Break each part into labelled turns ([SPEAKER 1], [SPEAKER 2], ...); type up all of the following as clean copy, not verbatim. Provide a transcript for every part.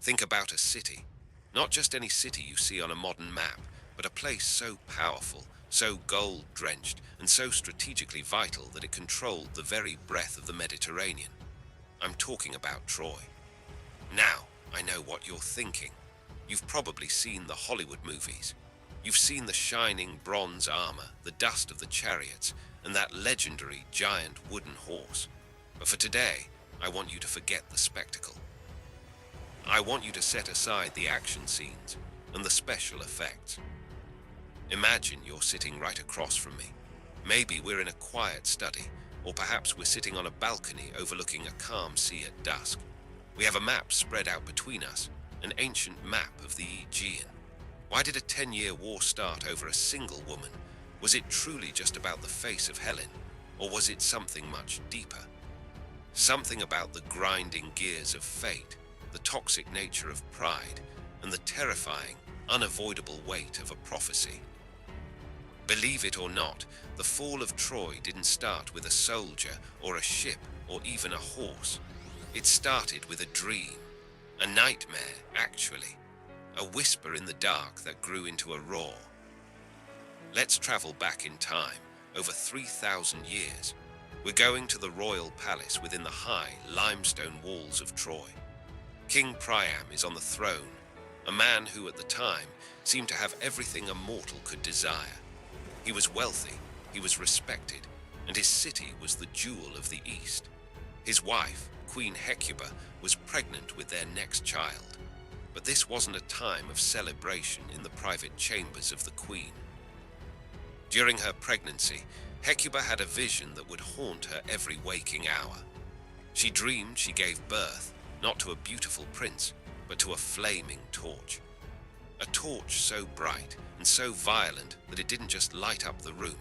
[SPEAKER 1] Think about a city. Not just any city you see on a modern map, but a place so powerful, so gold-drenched, and so strategically vital that it controlled the very breath of the Mediterranean. I'm talking about Troy. Now, I know what you're thinking. You've probably seen the Hollywood movies. You've seen the shining bronze armor, the dust of the chariots, and that legendary giant wooden horse. But for today, I want you to forget the spectacle. I want you to set aside the action scenes and the special effects. Imagine you're sitting right across from me. Maybe we're in a quiet study, or perhaps we're sitting on a balcony overlooking a calm sea at dusk. We have a map spread out between us, an ancient map of the Aegean. Why did a 10-year war start over a single woman? Was it truly just about the face of Helen, or was it something much deeper? Something about the grinding gears of fate, the toxic nature of pride, and the terrifying, unavoidable weight of a prophecy. Believe it or not, the fall of Troy didn't start with a soldier or a ship or even a horse. It started with a dream, a nightmare, actually, a whisper in the dark that grew into a roar. Let's travel back in time, over 3,000 years. We're going to the royal palace within the high limestone walls of Troy. King Priam is on the throne, a man who at the time seemed to have everything a mortal could desire. He was wealthy, he was respected, and his city was the jewel of the East. His wife, Queen Hecuba, was pregnant with their next child. But this wasn't a time of celebration in the private chambers of the queen. During her pregnancy, Hecuba had a vision that would haunt her every waking hour. She dreamed she gave birth, not to a beautiful prince, but to a flaming torch. A torch so bright and so violent that it didn't just light up the room.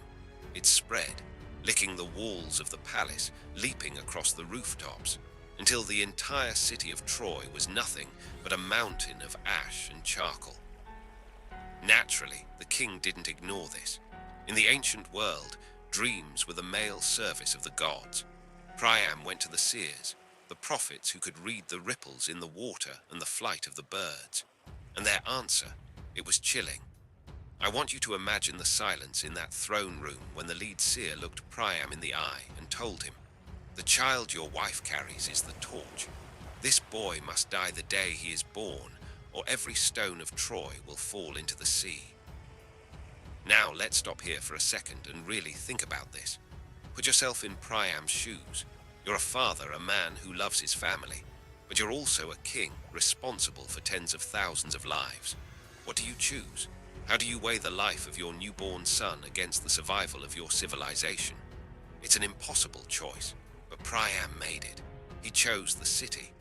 [SPEAKER 1] It spread, licking the walls of the palace, leaping across the rooftops, until the entire city of Troy was nothing but a mountain of ash and charcoal. Naturally, the king didn't ignore this. In the ancient world, dreams were the male service of the gods. Priam went to the seers, the prophets who could read the ripples in the water and the flight of the birds. And their answer, it was chilling. I want you to imagine the silence in that throne room when the lead seer looked Priam in the eye and told him, "The child your wife carries is the torch. This boy must die the day he is born, or every stone of Troy will fall into the sea." Now let's stop here for a second and really think about this. Put yourself in Priam's shoes. You're a father, a man who loves his family, but you're also a king responsible for tens of thousands of lives. What do you choose? How do you weigh the life of your newborn son against the survival of your civilization? It's an impossible choice, but Priam made it. He chose the city.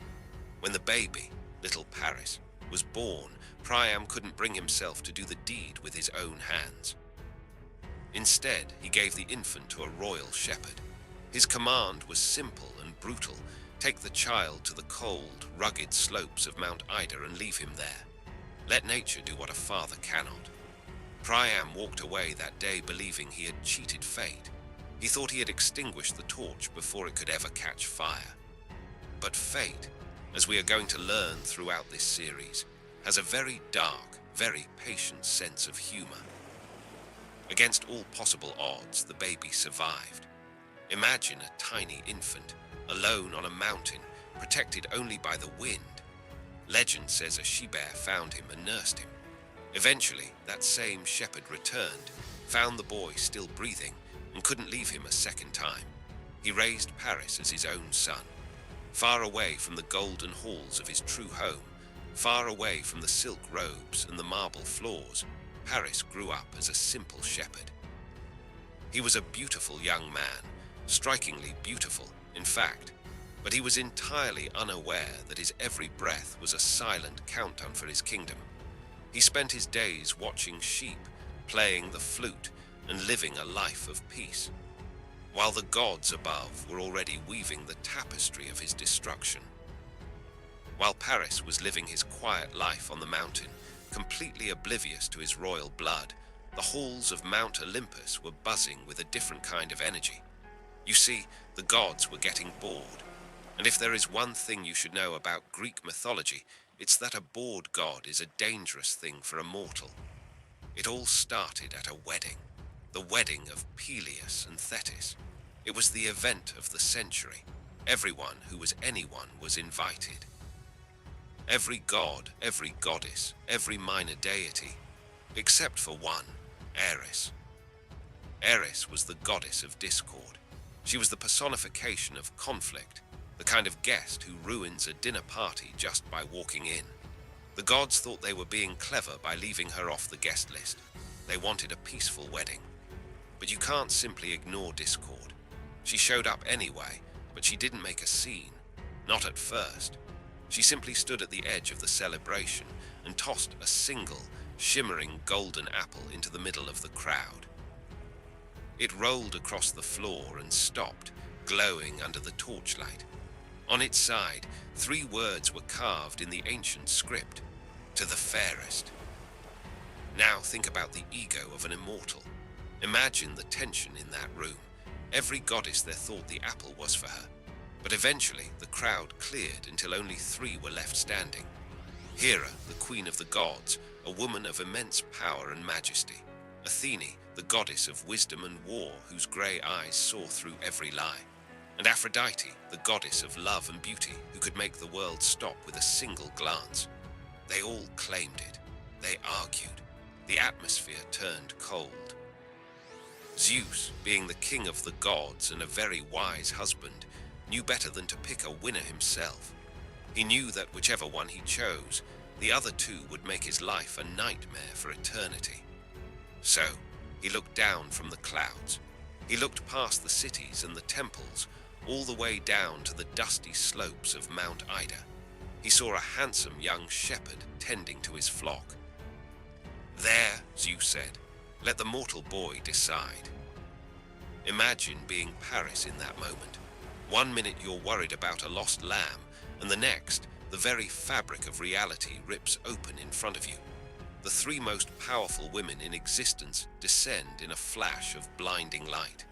[SPEAKER 1] When the baby, little Paris, was born, Priam couldn't bring himself to do the deed with his own hands. Instead, he gave the infant to a royal shepherd. His command was simple and brutal. Take the child to the cold, rugged slopes of Mount Ida and leave him there. Let nature do what a father cannot. Priam walked away that day believing he had cheated fate. He thought he had extinguished the torch before it could ever catch fire. But fate, as we are going to learn throughout this series, has a very dark, very patient sense of humor. Against all possible odds, the baby survived. Imagine a tiny infant, alone on a mountain, protected only by the wind. Legend says a she-bear found him and nursed him. Eventually, that same shepherd returned, found the boy still breathing, and couldn't leave him a second time. He raised Paris as his own son. Far away from the golden halls of his true home, far away from the silk robes and the marble floors, Paris grew up as a simple shepherd. He was a beautiful young man, strikingly beautiful, in fact, but he was entirely unaware that his every breath was a silent countdown for his kingdom. He spent his days watching sheep, playing the flute, and living a life of peace, while the gods above were already weaving the tapestry of his destruction. While Paris was living his quiet life on the mountain, completely oblivious to his royal blood, the halls of Mount Olympus were buzzing with a different kind of energy. You see, the gods were getting bored. And if there is one thing you should know about Greek mythology, It's that a bored god is a dangerous thing for a mortal. It all started at a wedding, the wedding of Peleus and Thetis. It was the event of the century. Everyone who was anyone was invited. Every god, every goddess, every minor deity, except for one, Eris. Eris was the goddess of discord. She was the personification of conflict, the kind of guest who ruins a dinner party just by walking in. The gods thought they were being clever by leaving her off the guest list. They wanted a peaceful wedding. But you can't simply ignore discord. She showed up anyway, but she didn't make a scene. Not at first. She simply stood at the edge of the celebration and tossed a single, shimmering golden apple into the middle of the crowd. It rolled across the floor and stopped, glowing under the torchlight. On its side, 3 words were carved in the ancient script, "To the fairest." Now think about the ego of an immortal. Imagine the tension in that room. Every goddess there thought the apple was for her. But eventually, the crowd cleared until only 3 were left standing. Hera, the queen of the gods, a woman of immense power and majesty. Athene, the goddess of wisdom and war, whose grey eyes saw through every lie. And Aphrodite, the goddess of love and beauty, who could make the world stop with a single glance. They all claimed it. They argued. The atmosphere turned cold. Zeus, being the king of the gods and a very wise husband, knew better than to pick a winner himself. He knew that whichever one he chose, the other 2 would make his life a nightmare for eternity. So, he looked down from the clouds. He looked past the cities and the temples, all the way down to the dusty slopes of Mount Ida. He saw a handsome young shepherd tending to his flock. "There," Zeus said, "let the mortal boy decide." Imagine being Paris in that moment. One minute you're worried about a lost lamb, and the next, the very fabric of reality rips open in front of you. The 3 most powerful women in existence descend in a flash of blinding light.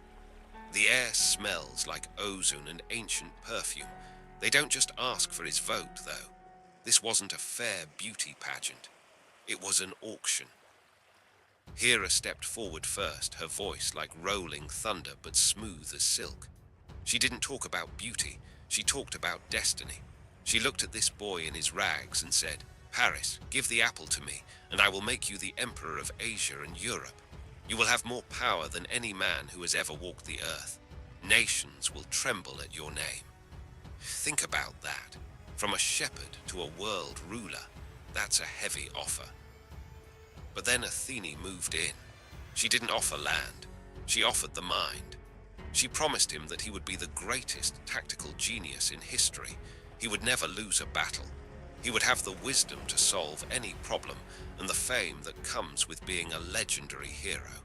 [SPEAKER 1] The air smells like ozone and ancient perfume. They don't just ask for his vote, though. This wasn't a fair beauty pageant. It was an auction. Hera stepped forward first, her voice like rolling thunder but smooth as silk. She didn't talk about beauty, she talked about destiny. She looked at this boy in his rags and said, "Paris, give the apple to me, and I will make you the emperor of Asia and Europe. You will have more power than any man who has ever walked the earth. Nations will tremble at your name." Think about that. From a shepherd to a world ruler, that's a heavy offer. But then Athene moved in. She didn't offer land. She offered the mind. She promised him that he would be the greatest tactical genius in history. He would never lose a battle. He would have the wisdom to solve any problem and the fame that comes with being a legendary hero.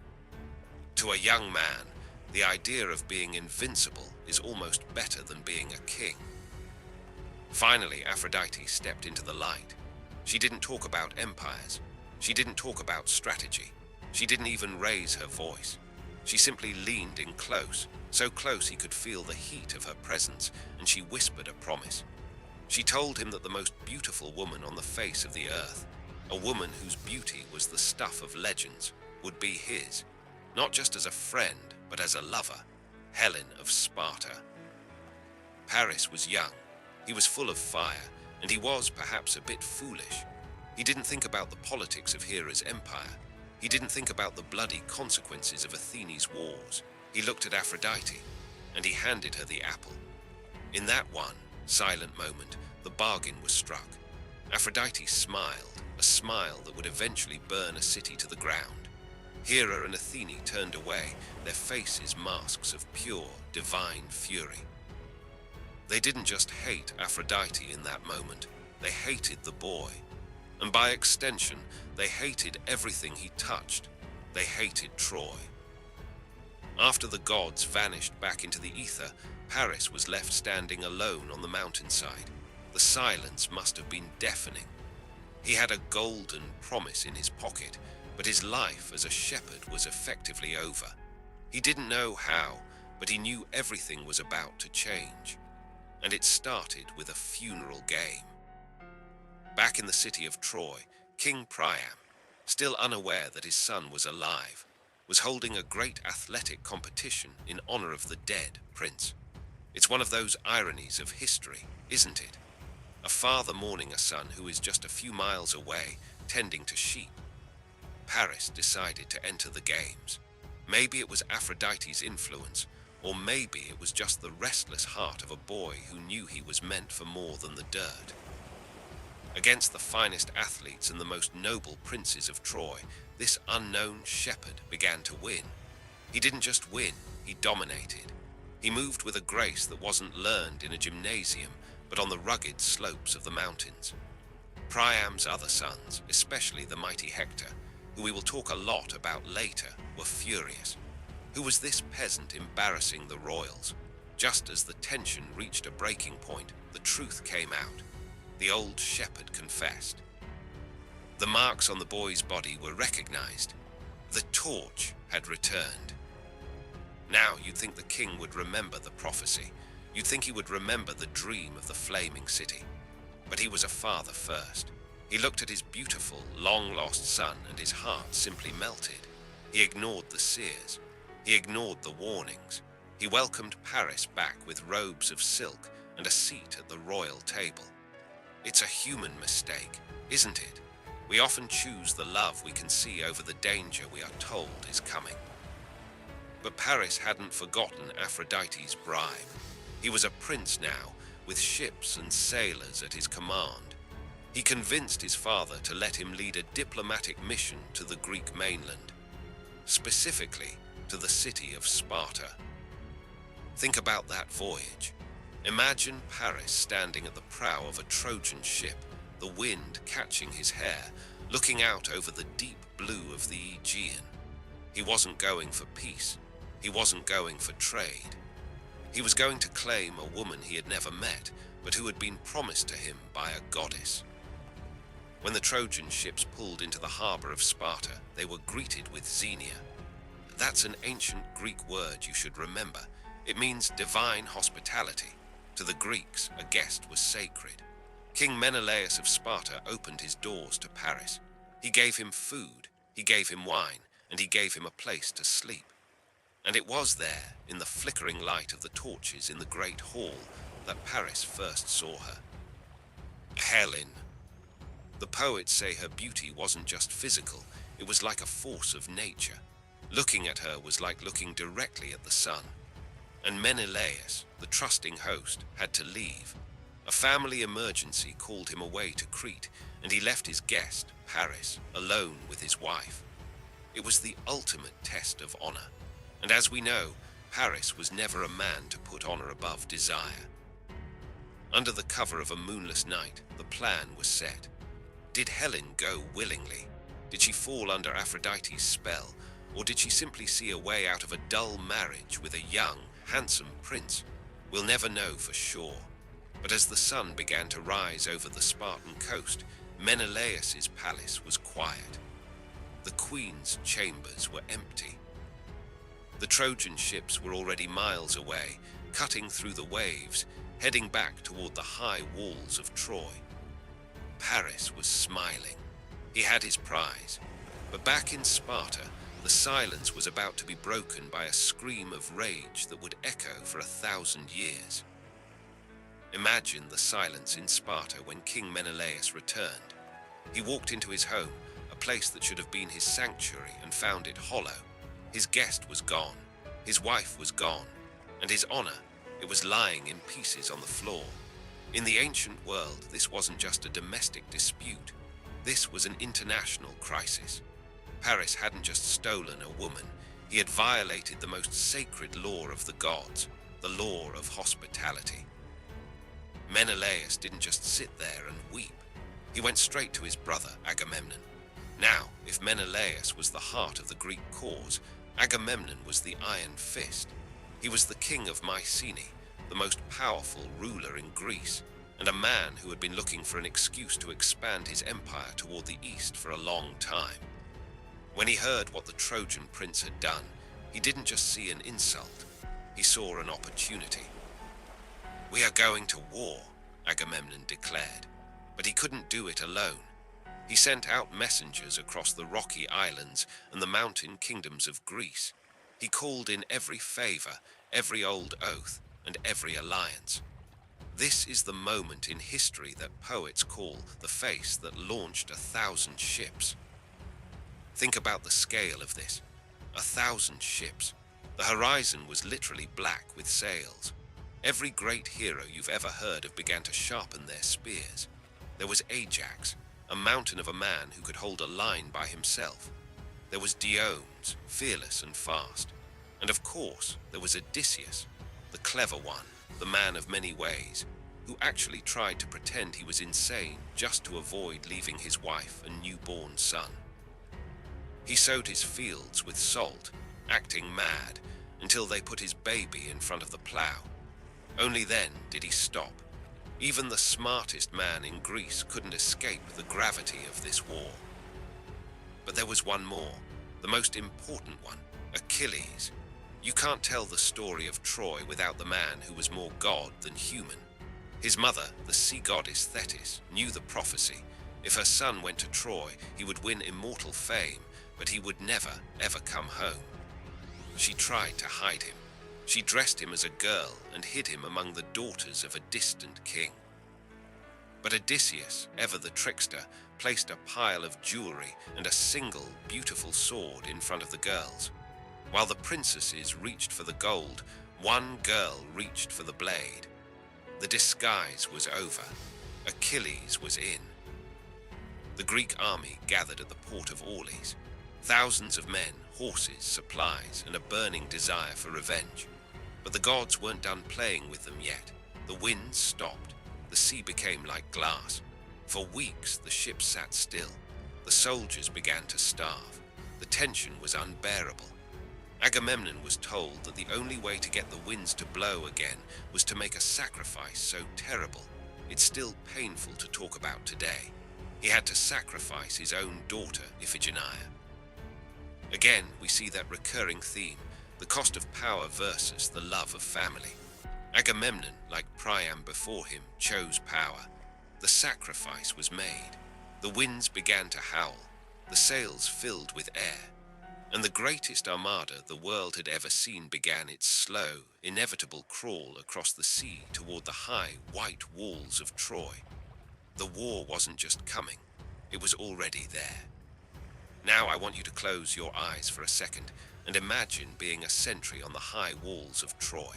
[SPEAKER 1] To a young man, the idea of being invincible is almost better than being a king. Finally, Aphrodite stepped into the light. She didn't talk about empires. She didn't talk about strategy. She didn't even raise her voice. She simply leaned in close, so close he could feel the heat of her presence, and she whispered a promise. She told him that the most beautiful woman on the face of the earth, a woman whose beauty was the stuff of legends, would be his, not just as a friend, but as a lover, Helen of Sparta. Paris was young, he was full of fire, and he was perhaps a bit foolish. He didn't think about the politics of Hera's empire. He didn't think about the bloody consequences of Athene's wars. He looked at Aphrodite, and he handed her the apple. In that one silent moment, the bargain was struck. Aphrodite smiled, a smile that would eventually burn a city to the ground. Hera and Athene turned away, their faces masks of pure, divine fury. They didn't just hate Aphrodite in that moment, they hated the boy. And by extension, they hated everything he touched. They hated Troy. After the gods vanished back into the ether, Paris was left standing alone on the mountainside. The silence must have been deafening. He had a golden promise in his pocket, but his life as a shepherd was effectively over. He didn't know how, but he knew everything was about to change. And it started with a funeral game. Back in the city of Troy, King Priam, still unaware that his son was alive, was holding a great athletic competition in honor of the dead prince. It's one of those ironies of history, isn't it? A father mourning a son who is just a few miles away, tending to sheep. Paris decided to enter the games. Maybe it was Aphrodite's influence, or maybe it was just the restless heart of a boy who knew he was meant for more than the dirt. Against the finest athletes and the most noble princes of Troy, this unknown shepherd began to win. He didn't just win, he dominated. He moved with a grace that wasn't learned in a gymnasium, but on the rugged slopes of the mountains. Priam's other sons, especially the mighty Hector, who we will talk a lot about later, were furious. Who was this peasant embarrassing the royals? Just as the tension reached a breaking point, the truth came out. The old shepherd confessed. The marks on the boy's body were recognized. The torch had returned. Now you'd think the king would remember the prophecy. You'd think he would remember the dream of the flaming city. But he was a father first. He looked at his beautiful, long-lost son, and his heart simply melted. He ignored the seers. He ignored the warnings. He welcomed Paris back with robes of silk and a seat at the royal table. It's a human mistake, isn't it? We often choose the love we can see over the danger we are told is coming. But Paris hadn't forgotten Aphrodite's bribe. He was a prince now, with ships and sailors at his command. He convinced his father to let him lead a diplomatic mission to the Greek mainland, specifically to the city of Sparta. Think about that voyage. Imagine Paris standing at the prow of a Trojan ship, the wind catching his hair, looking out over the deep blue of the Aegean. He wasn't going for peace. He wasn't going for trade. He was going to claim a woman he had never met, but who had been promised to him by a goddess. When the Trojan ships pulled into the harbor of Sparta, they were greeted with Xenia. That's an ancient Greek word you should remember. It means divine hospitality. To the Greeks, a guest was sacred. King Menelaus of Sparta opened his doors to Paris. He gave him food, he gave him wine, and he gave him a place to sleep. And it was there, in the flickering light of the torches in the great hall, that Paris first saw her. Helen. The poets say her beauty wasn't just physical, it was like a force of nature. Looking at her was like looking directly at the sun. And Menelaus, the trusting host, had to leave. A family emergency called him away to Crete, and he left his guest, Paris, alone with his wife. It was the ultimate test of honor. And as we know, Paris was never a man to put honor above desire. Under the cover of a moonless night, the plan was set. Did Helen go willingly? Did she fall under Aphrodite's spell? Or did she simply see a way out of a dull marriage with a young, handsome prince? We'll never know for sure. But as the sun began to rise over the Spartan coast, Menelaus's palace was quiet. The queen's chambers were empty. The Trojan ships were already miles away, cutting through the waves, heading back toward the high walls of Troy. Paris was smiling. He had his prize. But back in Sparta, the silence was about to be broken by a scream of rage that would echo for 1,000 years. Imagine the silence in Sparta when King Menelaus returned. He walked into his home, a place that should have been his sanctuary, and found it hollow. His guest was gone, his wife was gone, and his honor, it was lying in pieces on the floor. In the ancient world, this wasn't just a domestic dispute. This was an international crisis. Paris hadn't just stolen a woman, he had violated the most sacred law of the gods, the law of hospitality. Menelaus didn't just sit there and weep. He went straight to his brother, Agamemnon. Now, if Menelaus was the heart of the Greek cause, Agamemnon was the iron fist. He was the king of Mycenae, the most powerful ruler in Greece, and a man who had been looking for an excuse to expand his empire toward the east for a long time. When he heard what the Trojan prince had done, he didn't just see an insult, he saw an opportunity. "We are going to war," Agamemnon declared. But he couldn't do it alone. He sent out messengers across the rocky islands and the mountain kingdoms of Greece. He called in every favor, every old oath, and every alliance. This is the moment in history that poets call the face that launched 1,000 ships. Think about the scale of this. 1,000 ships. The horizon was literally black with sails. Every great hero you've ever heard of began to sharpen their spears. There was Ajax, a mountain of a man who could hold a line by himself. There was Diomedes, fearless and fast. And of course, there was Odysseus, the clever one, the man of many ways, who actually tried to pretend he was insane just to avoid leaving his wife and newborn son. He sowed his fields with salt, acting mad, until they put his baby in front of the plough. Only then did he stop. Even the smartest man in Greece couldn't escape the gravity of this war. But there was one more, the most important one, Achilles. You can't tell the story of Troy without the man who was more god than human. His mother, the sea goddess Thetis, knew the prophecy. If her son went to Troy, he would win immortal fame, but he would never, ever come home. She tried to hide him. She dressed him as a girl and hid him among the daughters of a distant king. But Odysseus, ever the trickster, placed a pile of jewelry and a single, beautiful sword in front of the girls. While the princesses reached for the gold, one girl reached for the blade. The disguise was over. Achilles was in. The Greek army gathered at the port of Aulis. Thousands of men, horses, supplies, and a burning desire for revenge. But the gods weren't done playing with them yet. The winds stopped. The sea became like glass. For weeks the ships sat still. The soldiers began to starve. The tension was unbearable. Agamemnon was told that the only way to get the winds to blow again was to make a sacrifice so terrible, it's still painful to talk about today. He had to sacrifice his own daughter, Iphigenia. Again, we see that recurring theme, the cost of power versus the love of family. Agamemnon, like Priam before him, chose power. The sacrifice was made. The winds began to howl. The sails filled with air. And the greatest armada the world had ever seen began its slow, inevitable crawl across the sea toward the high, white walls of Troy. The war wasn't just coming, it was already there. Now I want you to close your eyes for a second and imagine being a sentry on the high walls of Troy.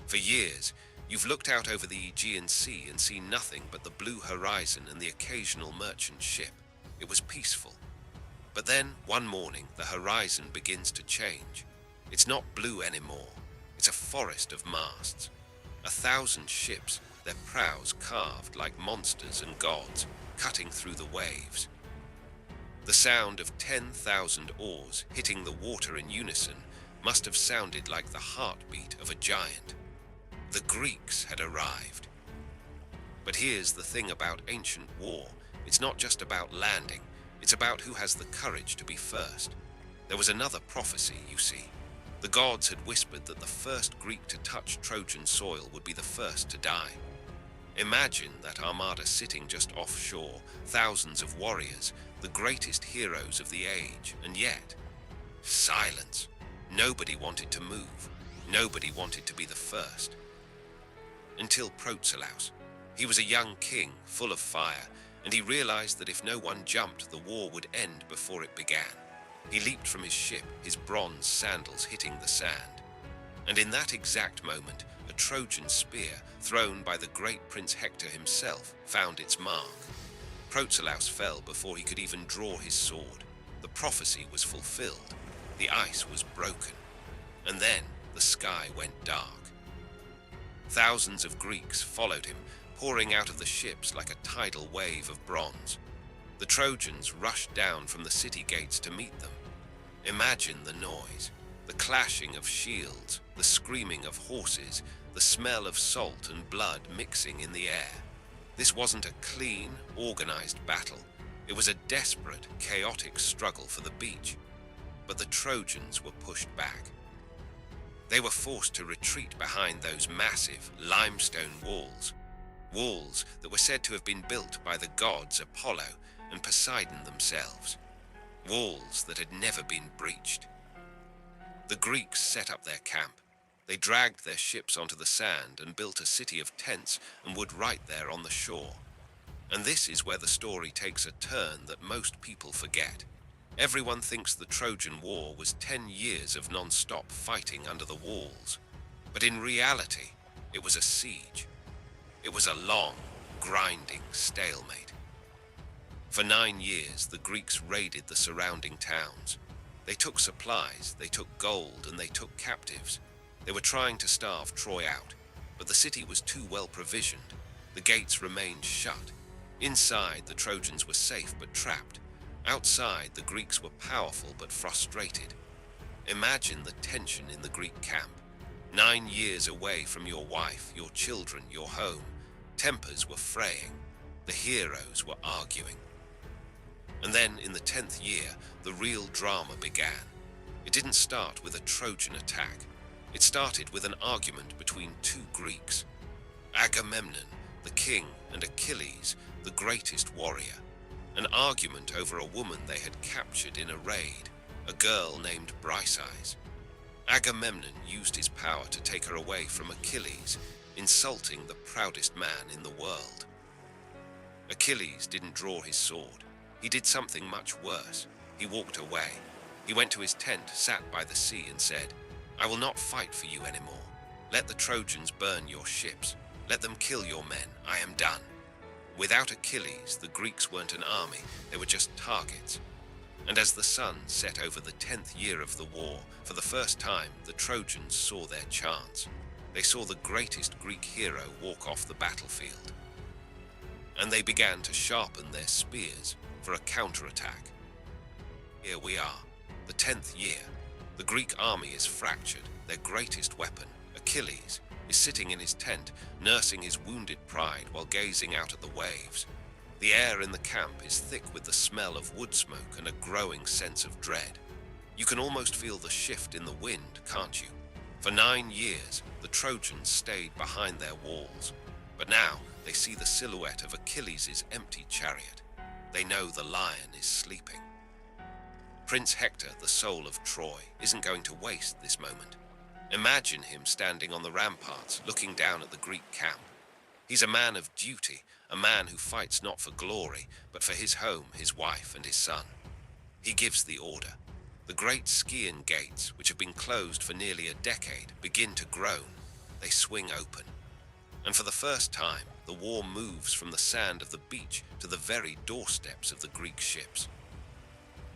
[SPEAKER 1] For years, you've looked out over the Aegean Sea and seen nothing but the blue horizon and the occasional merchant ship. It was peaceful. But then, one morning, the horizon begins to change. It's not blue anymore. It's a forest of masts. 1,000 ships, their prows carved like monsters and gods, cutting through the waves. The sound of 10,000 oars hitting the water in unison must have sounded like the heartbeat of a giant. The Greeks had arrived. But here's the thing about ancient war. It's not just about landing. It's about who has the courage to be first. There was another prophecy, you see. The gods had whispered that the first Greek to touch Trojan soil would be the first to die. Imagine that armada sitting just offshore, thousands of warriors, the greatest heroes of the age, and yet, silence. Nobody wanted to move. Nobody wanted to be the first. Until Protselaus. He was a young king, full of fire, and he realized that if no one jumped, the war would end before it began. He leaped from his ship, his bronze sandals hitting the sand. And in that exact moment, a Trojan spear, thrown by the great Prince Hector himself, found its mark. Protselaus fell before he could even draw his sword. The prophecy was fulfilled. The ice was broken. And then the sky went dark. Thousands of Greeks followed him, pouring out of the ships like a tidal wave of bronze. The Trojans rushed down from the city gates to meet them. Imagine the noise, the clashing of shields, the screaming of horses, the smell of salt and blood mixing in the air. This wasn't a clean, organized battle. It was a desperate, chaotic struggle for the beach. But the Trojans were pushed back. They were forced to retreat behind those massive limestone walls. walls that were said to have been built by the gods Apollo and Poseidon themselves, walls that had never been breached. The Greeks set up their camp. They dragged their ships onto the sand and built a city of tents and wood right there on the shore. And this is where the story takes a turn that most people forget. Everyone thinks the Trojan War was 10 years of non-stop fighting under the walls. But in reality, it was a siege. It was a long, grinding stalemate. For 9 years, the Greeks raided the surrounding towns. They took supplies, they took gold, and they took captives. They were trying to starve Troy out, but the city was too well provisioned. The gates remained shut. Inside, the Trojans were safe but trapped. Outside, the Greeks were powerful but frustrated. Imagine the tension in the Greek camp. 9 years away from your wife, your children, your home. Tempers were fraying. The heroes were arguing. And then, in the 10th year, the real drama began. It didn't start with a Trojan attack. It started with an argument between two Greeks. Agamemnon, the king, and Achilles, the greatest warrior. An argument over a woman they had captured in a raid, a girl named Briseis. Agamemnon used his power to take her away from Achilles, insulting the proudest man in the world. Achilles didn't draw his sword. He did something much worse. He walked away. He went to his tent, sat by the sea, and said, "I will not fight for you anymore. Let the Trojans burn your ships. Let them kill your men. I am done." Without Achilles, the Greeks weren't an army. They were just targets. And as the sun set over the 10th year of the war, for the first time, the Trojans saw their chance. They saw the greatest Greek hero walk off the battlefield. And they began to sharpen their spears for a counterattack. Here we are, the 10th year. The Greek army is fractured. Their greatest weapon, Achilles, is sitting in his tent, nursing his wounded pride while gazing out at the waves. The air in the camp is thick with the smell of wood smoke and a growing sense of dread. You can almost feel the shift in the wind, can't you? For 9 years, the Trojans stayed behind their walls. But now they see the silhouette of Achilles' empty chariot. They know the lion is sleeping. Prince Hector, the soul of Troy, isn't going to waste this moment. Imagine him standing on the ramparts, looking down at the Greek camp. He's a man of duty, a man who fights not for glory, but for his home, his wife, and his son. He gives the order. The great Scaean gates, which have been closed for nearly a decade, begin to groan. They swing open. And for the first time, the war moves from the sand of the beach to the very doorsteps of the Greek ships.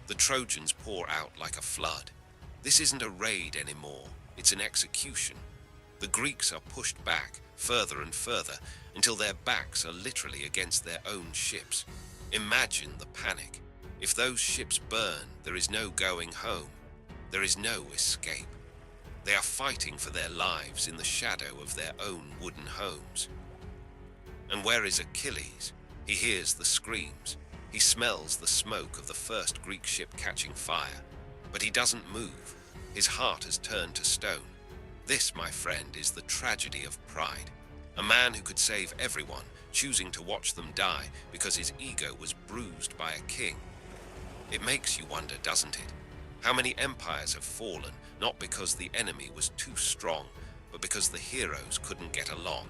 [SPEAKER 1] The Trojans pour out like a flood. This isn't a raid anymore. It's an execution. The Greeks are pushed back, further and further, until their backs are literally against their own ships. Imagine the panic. If those ships burn, there is no going home. There is no escape. They are fighting for their lives in the shadow of their own wooden homes. And where is Achilles? He hears the screams. He smells the smoke of the first Greek ship catching fire. But he doesn't move. His heart has turned to stone. This, my friend, is the tragedy of pride. A man who could save everyone, choosing to watch them die because his ego was bruised by a king. It makes you wonder, doesn't it? How many empires have fallen, not because the enemy was too strong, but because the heroes couldn't get along.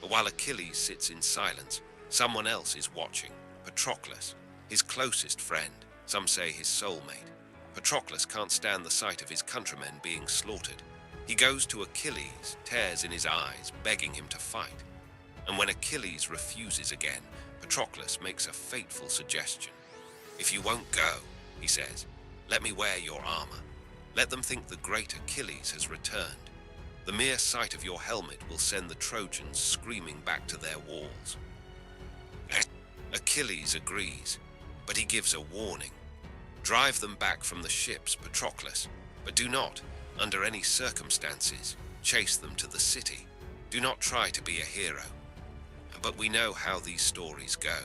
[SPEAKER 1] But while Achilles sits in silence, someone else is watching. Patroclus, his closest friend, some say his soulmate. Patroclus can't stand the sight of his countrymen being slaughtered. He goes to Achilles, tears in his eyes, begging him to fight. And when Achilles refuses again, Patroclus makes a fateful suggestion. "If you won't go," he says, "let me wear your armor. Let them think the great Achilles has returned. The mere sight of your helmet will send the Trojans screaming back to their walls." Achilles agrees, but he gives a warning. "Drive them back from the ships, Patroclus, but do not, under any circumstances, chase them to the city. Do not try to be a hero." But we know how these stories go.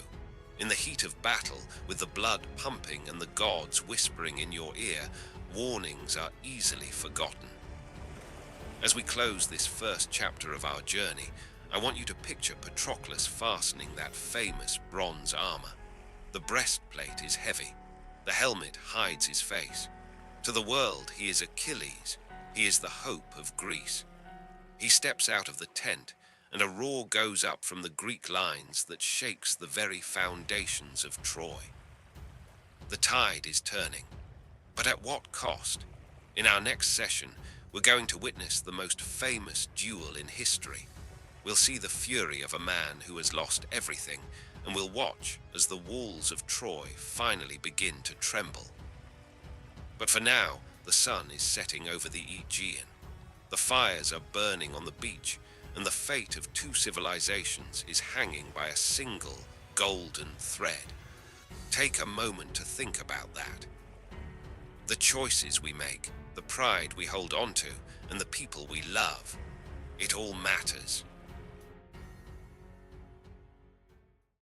[SPEAKER 1] In the heat of battle, with the blood pumping and the gods whispering in your ear, warnings are easily forgotten. As we close this first chapter of our journey, I want you to picture Patroclus fastening that famous bronze armor. The breastplate is heavy. The helmet hides his face. To the world, he is Achilles. He is the hope of Greece. He steps out of the tent, and a roar goes up from the Greek lines that shakes the very foundations of Troy. The tide is turning. But at what cost? In our next session, we're going to witness the most famous duel in history. We'll see the fury of a man who has lost everything, and we'll watch as the walls of Troy finally begin to tremble. But for now, the sun is setting over the Aegean. The fires are burning on the beach, and the fate of two civilizations is hanging by a single golden thread. Take a moment to think about that. The choices we make, the pride we hold on to, and the people we love. It all matters.